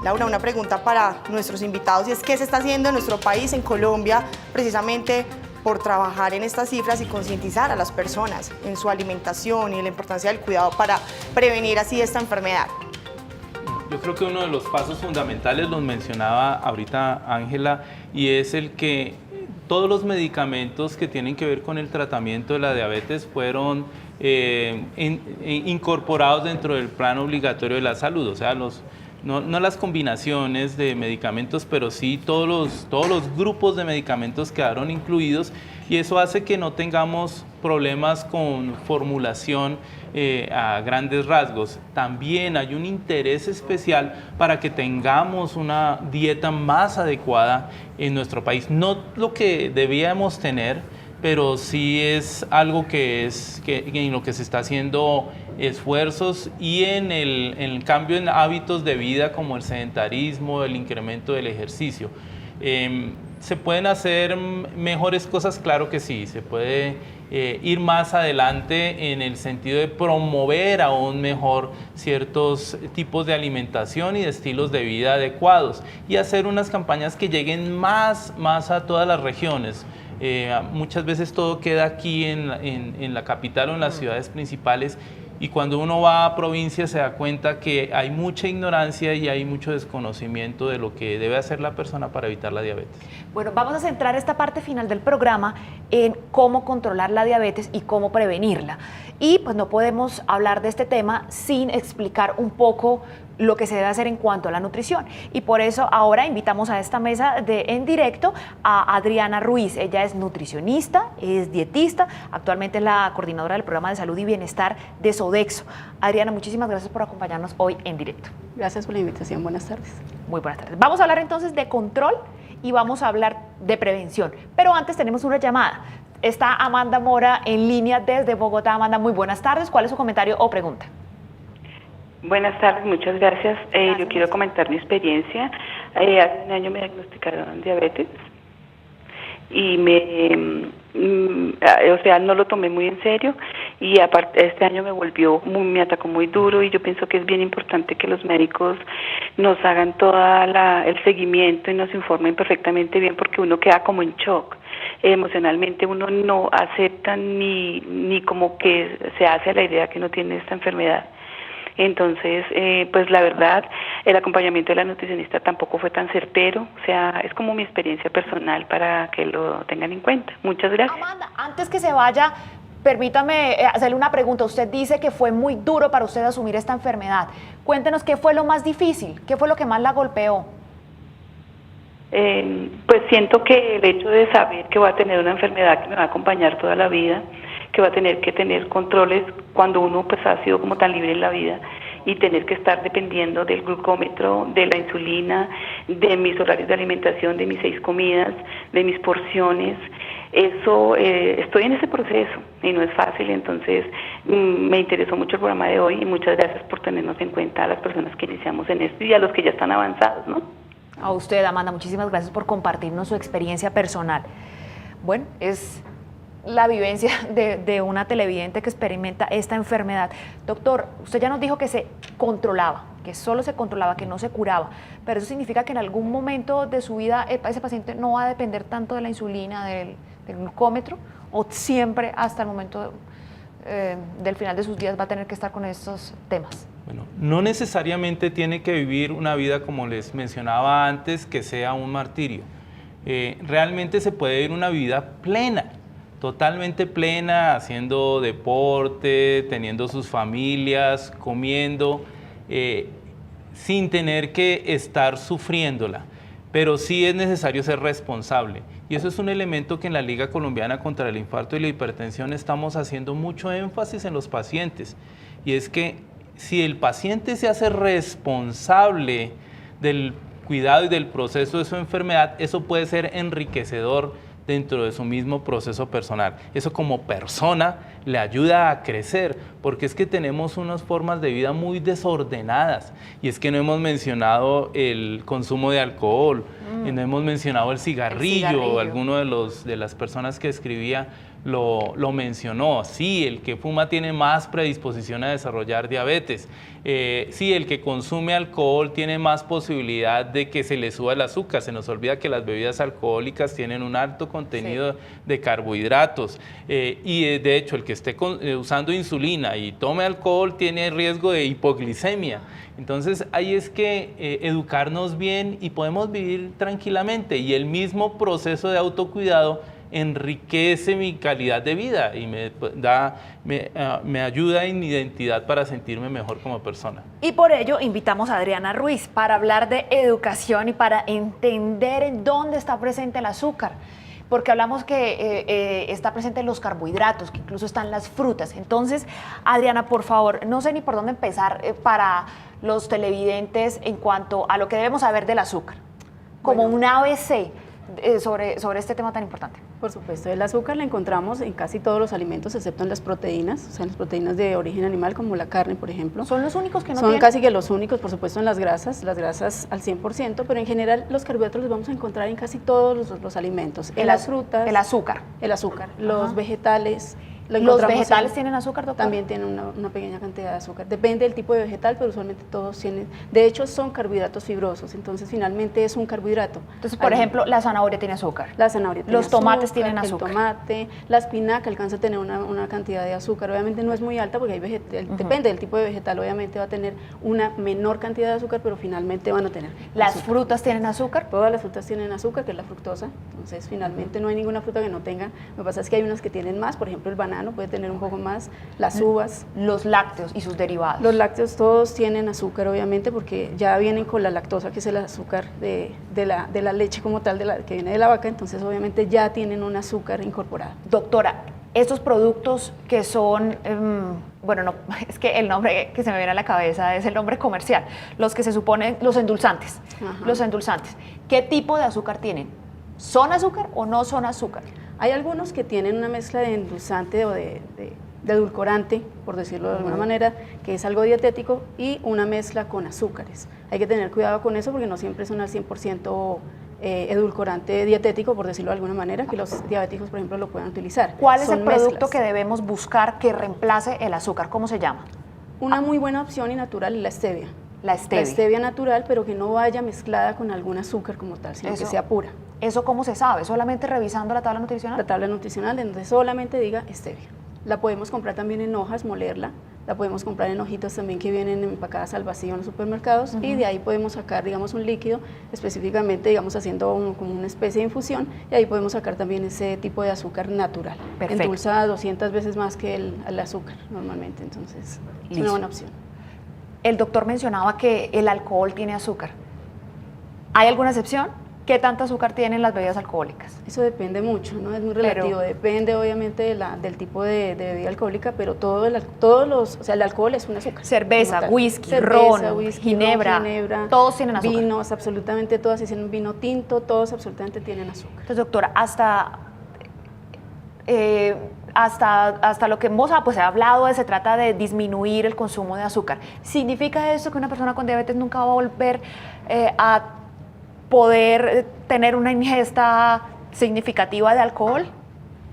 Laura, una pregunta para nuestros invitados y es ¿qué se está haciendo en nuestro país, en Colombia, precisamente por trabajar en estas cifras y concientizar a las personas en su alimentación y en la importancia del cuidado para prevenir así esta enfermedad? Yo creo que uno de los pasos fundamentales los mencionaba ahorita Ángela y es el que todos los medicamentos que tienen que ver con el tratamiento de la diabetes fueron incorporados dentro del plan obligatorio de la salud, o sea, no las combinaciones de medicamentos, pero sí todos los grupos de medicamentos quedaron incluidos y eso hace que no tengamos problemas con formulación a grandes rasgos. También hay un interés especial para que tengamos una dieta más adecuada en nuestro país. No lo que debíamos tener, pero sí es algo que en lo que se está haciendo esfuerzos y en el cambio en hábitos de vida como el sedentarismo, el incremento del ejercicio. ¿Se pueden hacer mejores cosas? Claro que sí, se puede ir más adelante en el sentido de promover aún mejor ciertos tipos de alimentación y de estilos de vida adecuados y hacer unas campañas que lleguen más a todas las regiones. Muchas veces todo queda aquí en la capital o en las ciudades principales y cuando uno va a provincia se da cuenta que hay mucha ignorancia y hay mucho desconocimiento de lo que debe hacer la persona para evitar la diabetes. Bueno, vamos a centrar esta parte final del programa en cómo controlar la diabetes y cómo prevenirla. Y pues no podemos hablar de este tema sin explicar un poco lo que se debe hacer en cuanto a la nutrición. Y por eso ahora invitamos a esta mesa en directo a Adriana Ruiz. Ella es nutricionista, es dietista, actualmente es la coordinadora del programa de salud y bienestar de Sodexo. Adriana, muchísimas gracias por acompañarnos hoy en directo. Gracias por la invitación, buenas tardes. Muy buenas tardes. Vamos a hablar entonces de control y vamos a hablar de prevención. Pero antes tenemos una llamada. Está Amanda Mora en línea desde Bogotá. Amanda, muy buenas tardes. ¿Cuál es su comentario o pregunta? Buenas tardes, muchas gracias. Yo quiero comentar mi experiencia. Hace un año me diagnosticaron diabetes y no lo tomé muy en serio y aparte este año me atacó muy duro y yo pienso que es bien importante que los médicos nos hagan todo el seguimiento y nos informen perfectamente bien porque uno queda como en shock. Emocionalmente uno no acepta ni como que se hace a la idea que uno tiene esta enfermedad. Entonces, pues la verdad, el acompañamiento de la nutricionista tampoco fue tan certero, o sea, es como mi experiencia personal para que lo tengan en cuenta. Muchas gracias. Amanda, antes que se vaya, permítame hacerle una pregunta. Usted dice que fue muy duro para usted asumir esta enfermedad. Cuéntenos qué fue lo más difícil, qué fue lo que más la golpeó. Pues siento que el hecho de saber que voy a tener una enfermedad que me va a acompañar toda la vida, que va a tener que tener controles cuando uno pues ha sido como tan libre en la vida y tener que estar dependiendo del glucómetro, de la insulina, de mis horarios de alimentación, de mis 6 comidas, de mis porciones. Eso, estoy en ese proceso y no es fácil, entonces me interesó mucho el programa de hoy y muchas gracias por tenernos en cuenta a las personas que iniciamos en esto y a los que ya están avanzados, ¿no? A usted, Amanda, muchísimas gracias por compartirnos su experiencia personal. Bueno, es la vivencia de una televidente que experimenta esta enfermedad. Doctor, usted ya nos dijo que se controlaba, que solo se controlaba, que no se curaba, pero eso significa que en algún momento de su vida ese paciente no va a depender tanto de la insulina, del glucómetro, o siempre hasta el momento del final de sus días va a tener que estar con estos temas. Bueno, no necesariamente tiene que vivir una vida, como les mencionaba antes, que sea un martirio. Realmente se puede vivir una vida plena, totalmente plena, haciendo deporte, teniendo sus familias, comiendo, sin tener que estar sufriéndola. Pero sí es necesario ser responsable. Y eso es un elemento que en la Liga Colombiana contra el Infarto y la Hipertensión estamos haciendo mucho énfasis en los pacientes. Y es que si el paciente se hace responsable del cuidado y del proceso de su enfermedad, eso puede ser enriquecedor dentro de su mismo proceso personal. Eso como persona le ayuda a crecer, porque es que tenemos unas formas de vida muy desordenadas, y es que no hemos mencionado el consumo de alcohol, y no hemos mencionado el cigarrillo. Alguno de las personas que escribía lo mencionó. Sí, el que fuma tiene más predisposición a desarrollar diabetes. Sí, el que consume alcohol tiene más posibilidad de que se le suba el azúcar. Se nos olvida que las bebidas alcohólicas tienen un alto contenido de carbohidratos. Y de hecho, el que esté usando insulina y tome alcohol tiene riesgo de hipoglicemia. Entonces, ahí es que educarnos bien y podemos vivir tranquilamente. Y el mismo proceso de autocuidado enriquece mi calidad de vida y me ayuda en mi identidad para sentirme mejor como persona. Y por ello invitamos a Adriana Ruiz para hablar de educación y para entender en dónde está presente el azúcar. Porque hablamos que está presente en los carbohidratos, que incluso están las frutas. Entonces, Adriana, por favor, no sé ni por dónde empezar para los televidentes en cuanto a lo que debemos saber del azúcar, como un ABC sobre este tema tan importante. Por supuesto, el azúcar la encontramos en casi todos los alimentos, excepto en las proteínas, o sea, en las proteínas de origen animal, como la carne, por ejemplo. ¿Son los únicos que no Son tienen? casi que los únicos, por supuesto, en las grasas al 100%, pero en general los carbohidratos los vamos a encontrar en casi todos los alimentos. En las frutas. El azúcar. Los vegetales. ¿Los vegetales tienen azúcar, doctor? También tienen una pequeña cantidad de azúcar. Depende del tipo de vegetal, pero usualmente todos tienen. De hecho, son carbohidratos fibrosos, entonces finalmente es un carbohidrato. Entonces, por ejemplo, la zanahoria tiene azúcar. La zanahoria tiene Los tomates tienen azúcar. El tomate, la espinaca alcanza a tener una cantidad de azúcar. Obviamente no es muy alta porque depende del tipo de vegetal, obviamente va a tener una menor cantidad de azúcar, pero finalmente van a tener ¿Las azúcar. frutas tienen azúcar? Todas las frutas tienen azúcar, que es la fructosa. Entonces, finalmente no hay ninguna fruta que no tenga. Lo que pasa es que hay unas que tienen más, por ejemplo, el banano puede tener un poco más, las uvas. Los lácteos y sus derivados. Los lácteos todos tienen azúcar, obviamente, porque ya vienen con la lactosa, que es el azúcar de la leche como tal, que viene de la vaca, entonces obviamente ya tienen un azúcar incorporado. Doctora, estos productos que son, bueno, no, es que el nombre que se me viene a la cabeza es el nombre comercial, los que se suponen, los endulzantes. Ajá. Los endulzantes. ¿Qué tipo de azúcar tienen? ¿Son azúcar o no son azúcar? Hay algunos que tienen una mezcla de endulzante o de edulcorante, por decirlo de alguna manera, que es algo dietético, y una mezcla con azúcares. Hay que tener cuidado con eso porque no siempre son al 100% edulcorante dietético, por decirlo de alguna manera, que los diabéticos, por ejemplo, lo puedan utilizar. ¿Cuál es Son el producto mezclas. que debemos buscar que reemplace el azúcar? ¿Cómo se llama? Una muy buena opción y natural es la stevia. La stevia. La stevia natural, pero que no vaya mezclada con algún azúcar como tal, sino que sea pura. ¿Eso cómo se sabe? ¿Solamente revisando la tabla nutricional? La tabla nutricional, donde solamente diga stevia. La podemos comprar también en hojas, molerla. La podemos comprar en hojitas también que vienen empacadas al vacío en los supermercados, y de ahí podemos sacar, digamos, un líquido, específicamente, digamos, haciendo como una especie de infusión, y ahí podemos sacar también ese tipo de azúcar natural. Perfecto. Endulzada 200 veces más que el azúcar normalmente, entonces es una buena opción. El doctor mencionaba que el alcohol tiene azúcar. ¿Hay alguna excepción? ¿Qué tanto azúcar tienen las bebidas alcohólicas? Eso depende mucho, ¿no? Es muy relativo, depende obviamente del tipo de bebida alcohólica, pero o sea, el alcohol es un azúcar. Cerveza, whisky, ron, ginebra, todos tienen azúcar. Vinos, absolutamente todas, si tienen vino tinto, todos absolutamente tienen azúcar. Entonces, doctora, hasta lo que hemos pues, hablado se trata de disminuir el consumo de azúcar. ¿Significa esto que una persona con diabetes nunca va a volver a poder tener una ingesta significativa de alcohol?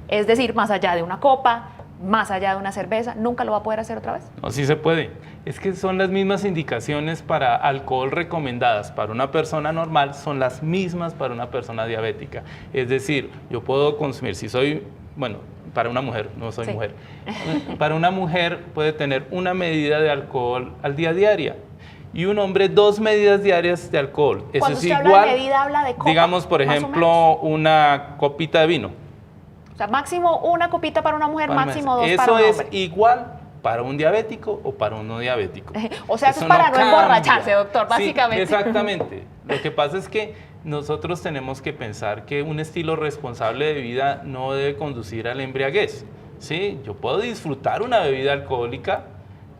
Es decir, más allá de una copa, más allá de una cerveza, ¿nunca lo va a poder hacer otra vez? No, sí se puede. Es que son las mismas indicaciones para alcohol recomendadas para una persona normal, son las mismas para una persona diabética. Es decir, yo puedo consumir, si soy, bueno, para una mujer, no soy Sí. mujer, para una mujer puede tener una medida de alcohol al día diaria y un hombre 2 medidas diarias de alcohol. Eso Cuando es usted igual, habla de medida, habla de copa, digamos, por más o ejemplo, una copita de vino. O sea, máximo una copita para una mujer, Para máximo mes. 2 para un Eso es hombre. igual para un diabético o para un no diabético. O sea, eso es Eso para no cambia. emborracharse, doctor, Sí, básicamente. exactamente. Lo que pasa es que nosotros tenemos que pensar que un estilo responsable de vida no debe conducir a la embriaguez. ¿Sí? Yo puedo disfrutar una bebida alcohólica,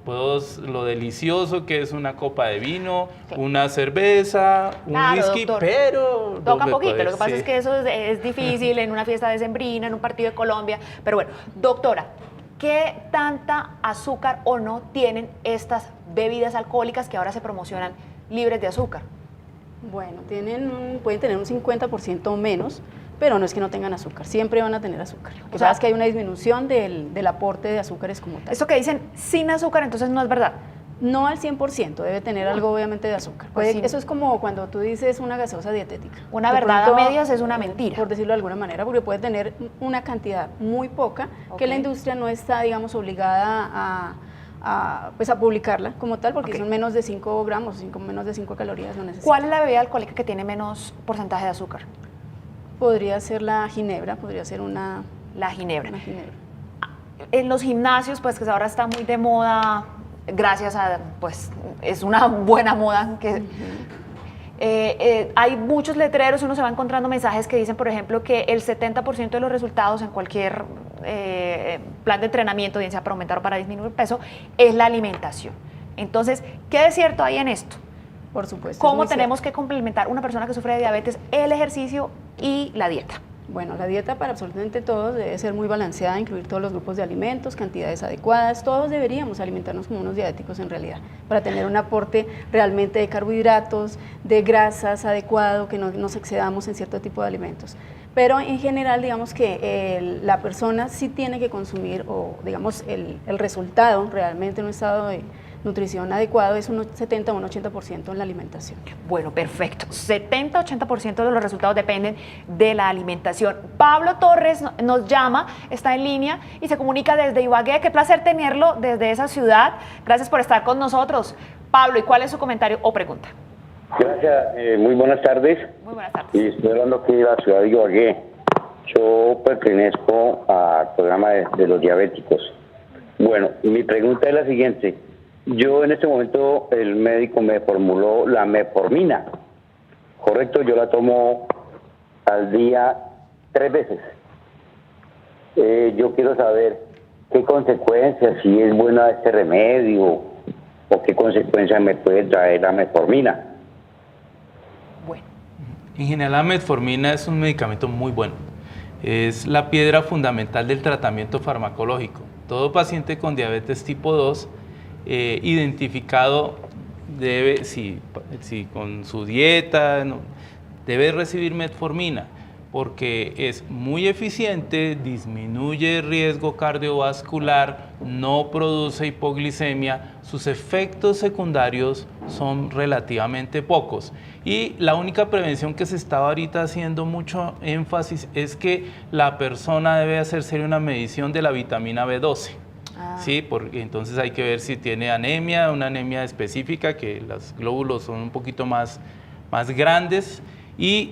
lo delicioso que es una copa de vino, una cerveza, un Claro, whisky, doctor. pero... Toca me poquito, puede- lo que pasa sí. es que eso es difícil en una fiesta decembrina, en un partido de Colombia. Pero bueno, doctora, ¿qué tanta azúcar o no tienen estas bebidas alcohólicas que ahora se promocionan libres de azúcar? Bueno, pueden tener un 50% menos, pero no es que no tengan azúcar, siempre van a tener azúcar. Lo que pasa es que hay una disminución del aporte de azúcares como tal. Esto que dicen sin azúcar, entonces no es verdad. No al 100%, debe tener algo obviamente de azúcar. Pues sí. Eso es como cuando tú dices una gaseosa dietética. Una De verdad a pronto, medias es una mentira. Por decirlo de alguna manera, porque puede tener una cantidad muy poca que la industria no está, digamos, obligada a publicarla como tal, porque son menos de 5 gramos, menos de 5 calorías no necesita. ¿Cuál es la bebida alcohólica que tiene menos porcentaje de azúcar? Podría ser la ginebra, podría ser una... La ginebra. Una ginebra. En los gimnasios, pues que ahora está muy de moda, gracias a, pues, es una buena moda que... hay muchos letreros, uno se va encontrando mensajes que dicen, por ejemplo, que el 70% de los resultados en cualquier plan de entrenamiento, bien sea para aumentar o para disminuir peso, es la alimentación. Entonces, ¿qué de cierto hay en esto? Por supuesto. ¿Cómo tenemos que complementar una persona que sufre de diabetes, el ejercicio y la dieta? Bueno, la dieta para absolutamente todos debe ser muy balanceada, incluir todos los grupos de alimentos, cantidades adecuadas. Todos deberíamos alimentarnos como unos diabéticos en realidad, para tener un aporte realmente de carbohidratos, de grasas adecuado, que no nos excedamos en cierto tipo de alimentos. Pero en general, digamos que la persona sí tiene que consumir, o digamos el resultado realmente en un estado de nutrición adecuado es un 70 o un 80% en la alimentación. Bueno, perfecto. 70-80% de los resultados dependen de la alimentación. Pablo Torres nos llama, está en línea y se comunica desde Ibagué. Qué placer tenerlo desde esa ciudad. Gracias por estar con nosotros. Pablo, ¿y cuál es su comentario o pregunta? Gracias, muy buenas tardes. Muy buenas tardes. Y estoy hablando aquí de la ciudad de Ibagué. Yo pertenezco al programa de los diabéticos. Bueno, mi pregunta es la siguiente. Yo en este momento el médico me formuló la metformina, correcto, yo la tomo al día 3 veces. Yo quiero saber qué consecuencias, si es buena este remedio o qué consecuencias me puede traer la metformina. Bueno. En general la metformina es un medicamento muy bueno. Es la piedra fundamental del tratamiento farmacológico. Todo paciente con diabetes tipo 2 identificado debe, si con su dieta, debe recibir metformina porque es muy eficiente, disminuye el riesgo cardiovascular, no produce hipoglicemia, sus efectos secundarios son relativamente pocos. Y la única prevención que se está ahorita haciendo mucho énfasis es que la persona debe hacerse una medición de la vitamina B12. Sí, porque entonces hay que ver si tiene anemia, una anemia específica, que los glóbulos son un poquito más grandes. Y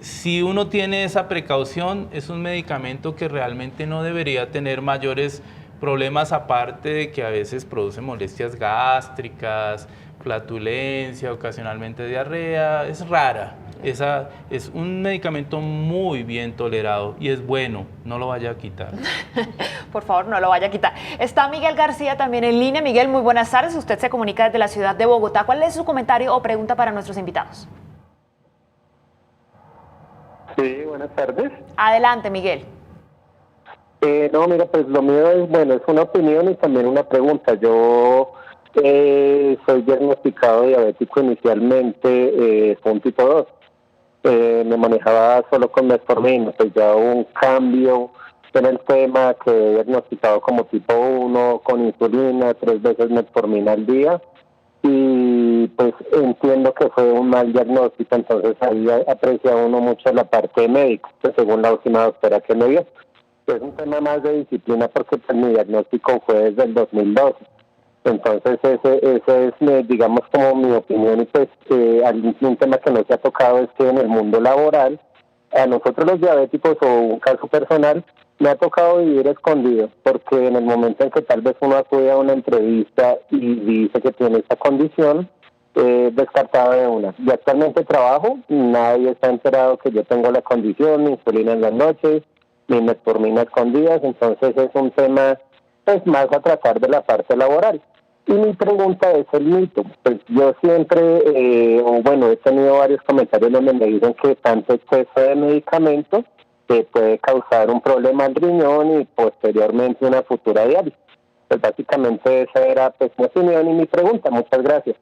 si uno tiene esa precaución, es un medicamento que realmente no debería tener mayores problemas, aparte de que a veces produce molestias gástricas, flatulencia, ocasionalmente diarrea, es rara. Esa es un medicamento muy bien tolerado y es bueno, no lo vaya a quitar. Por favor, no lo vaya a quitar. Está Miguel García también en línea. Miguel, muy buenas tardes. Usted se comunica desde la ciudad de Bogotá. ¿Cuál es su comentario o pregunta para nuestros invitados? Sí, buenas tardes. Adelante, Miguel. No, mira, pues lo mío es, bueno, es una opinión y también una pregunta. Yo soy diagnosticado diabético inicialmente con tipo 2. Me manejaba solo con metformina, pues ya hubo un cambio en el tema, que he diagnosticado como tipo 1 con insulina, 3 veces metformina al día, y pues entiendo que fue un mal diagnóstico, entonces ahí aprecia uno mucho la parte médica, pues según la última doctora que me dio. es un tema más de disciplina porque pues, mi diagnóstico fue desde el 2012. Entonces ese es, digamos, como mi opinión y pues un tema que no se ha tocado es que en el mundo laboral, a nosotros los diabéticos o un caso personal, me ha tocado vivir escondido, porque en el momento en que tal vez uno acude a una entrevista y dice que tiene esta condición, descartado de una. Yo actualmente trabajo, nadie está enterado que yo tengo la condición, mi insulina en las noches, mi metformina escondidas, entonces es un tema pues más a tratar de la parte laboral. Y mi pregunta es el mito. Pues yo siempre, he tenido varios comentarios donde me dicen que tanto exceso de medicamentos puede causar un problema al riñón y posteriormente una futura diálisis. Pues básicamente esa era pues mi opinión y mi pregunta. Muchas gracias.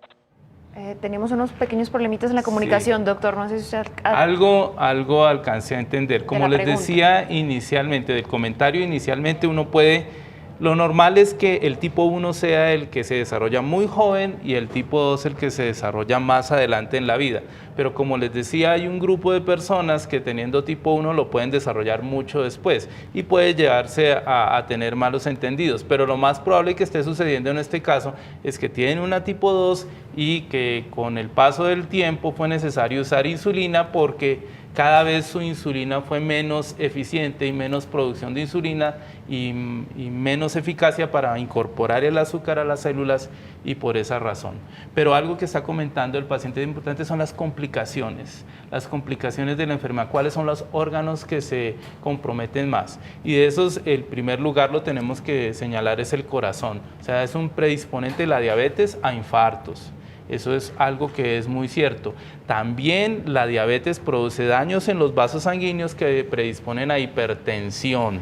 Tenemos unos pequeños problemitas en la comunicación, doctor. No sé si usted... Algo alcancé a entender. Como les decía inicialmente, del comentario inicialmente, uno puede... Lo normal es que el tipo 1 sea el que se desarrolla muy joven y el tipo 2 el que se desarrolla más adelante en la vida. Pero como les decía, hay un grupo de personas que teniendo tipo 1 lo pueden desarrollar mucho después y puede llegarse a tener malos entendidos. Pero lo más probable que esté sucediendo en este caso es que tienen una tipo 2 y que con el paso del tiempo fue necesario usar insulina porque cada vez su insulina fue menos eficiente y menos producción de insulina y menos eficacia para incorporar el azúcar a las células y por esa razón. Pero algo que está comentando el paciente importante son las complicaciones de la enfermedad, cuáles son los órganos que se comprometen más. Y de esos, el primer lugar lo tenemos que señalar es el corazón, o sea, es un predisponente de la diabetes a infartos. Eso es algo que es muy cierto. También la diabetes produce daños en los vasos sanguíneos que predisponen a hipertensión.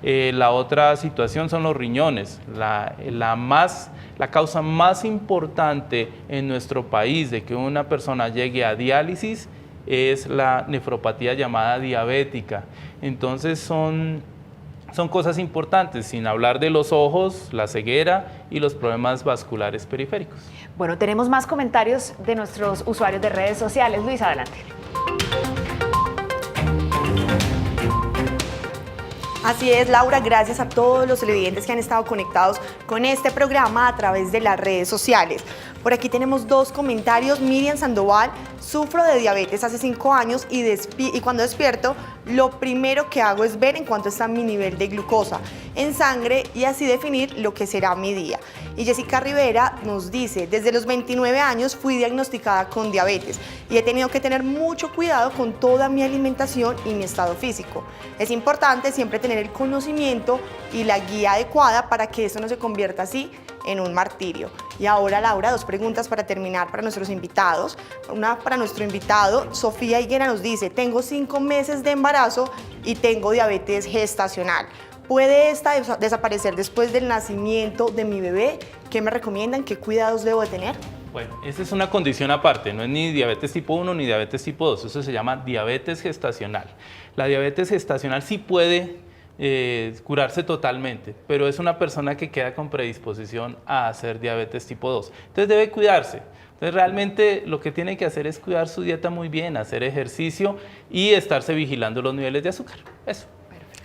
La otra situación son los riñones. La causa más importante en nuestro país de que una persona llegue a diálisis es la nefropatía llamada diabética. Entonces son cosas importantes, sin hablar de los ojos, la ceguera y los problemas vasculares periféricos. Bueno, tenemos más comentarios de nuestros usuarios de redes sociales. Luis, adelante. Así es, Laura, gracias a todos los televidentes que han estado conectados con este programa a través de las redes sociales. Por aquí tenemos dos comentarios. Miriam Sandoval: sufro de diabetes hace 5 años y cuando despierto lo primero que hago es ver en cuánto está mi nivel de glucosa en sangre y así definir lo que será mi día. Y Jessica Rivera nos dice: desde los 29 años fui diagnosticada con diabetes y he tenido que tener mucho cuidado con toda mi alimentación y mi estado físico. Es importante siempre tener el conocimiento y la guía adecuada para que eso no se convierta así en un martirio. Y ahora, Laura, dos preguntas para terminar para nuestros invitados. Una para nuestro invitado, Sofía Higuera, nos dice: tengo 5 meses de embarazo y tengo diabetes gestacional. ¿Puede esta desaparecer después del nacimiento de mi bebé? ¿Qué me recomiendan? ¿Qué cuidados debo de tener? Bueno, esa es una condición aparte, no es ni diabetes tipo 1 ni diabetes tipo 2, eso se llama diabetes gestacional. La diabetes gestacional sí puede curarse totalmente, pero es una persona que queda con predisposición a hacer diabetes tipo 2. Entonces debe cuidarse. Entonces realmente lo que tiene que hacer es cuidar su dieta muy bien, hacer ejercicio y estarse vigilando los niveles de azúcar. Eso.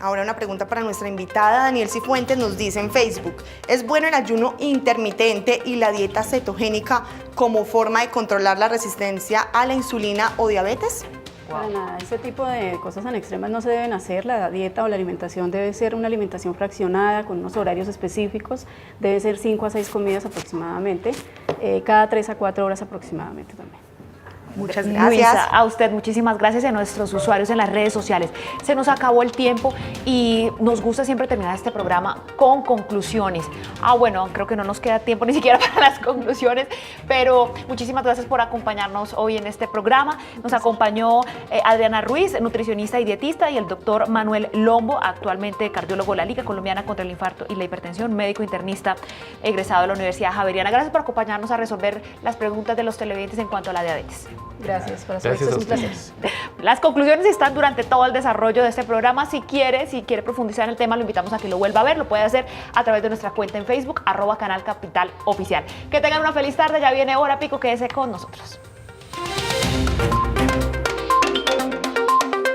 Ahora una pregunta para nuestra invitada. Daniel Cifuentes nos dice en Facebook: ¿es bueno el ayuno intermitente y la dieta cetogénica como forma de controlar la resistencia a la insulina o diabetes? Para nada, ese tipo de cosas tan extremas no se deben hacer. La dieta o la alimentación debe ser una alimentación fraccionada con unos horarios específicos, debe ser 5 a 6 comidas aproximadamente, cada 3 a 4 horas aproximadamente también. Muchas gracias. Luisa, a usted muchísimas gracias, y a nuestros usuarios en las redes sociales. Se nos acabó el tiempo y nos gusta siempre terminar este programa con conclusiones. Bueno, creo que no nos queda tiempo ni siquiera para las conclusiones, pero muchísimas gracias por acompañarnos hoy en este programa. Nos acompañó Adriana Ruiz, nutricionista y dietista, y el doctor Manuel Lombo, actualmente cardiólogo de la Liga Colombiana contra el Infarto y la Hipertensión, médico internista egresado de la Universidad Javeriana. Gracias por acompañarnos a resolver las preguntas de los televidentes en cuanto a la diabetes. Gracias, para nosotros es un placer. Las conclusiones están durante todo el desarrollo de este programa. Si quiere profundizar en el tema, lo invitamos a que lo vuelva a ver. Lo puede hacer a través de nuestra cuenta en Facebook, @Canal Capital Oficial. Que tengan una feliz tarde. Ya viene Hora Pico. Quédese con nosotros.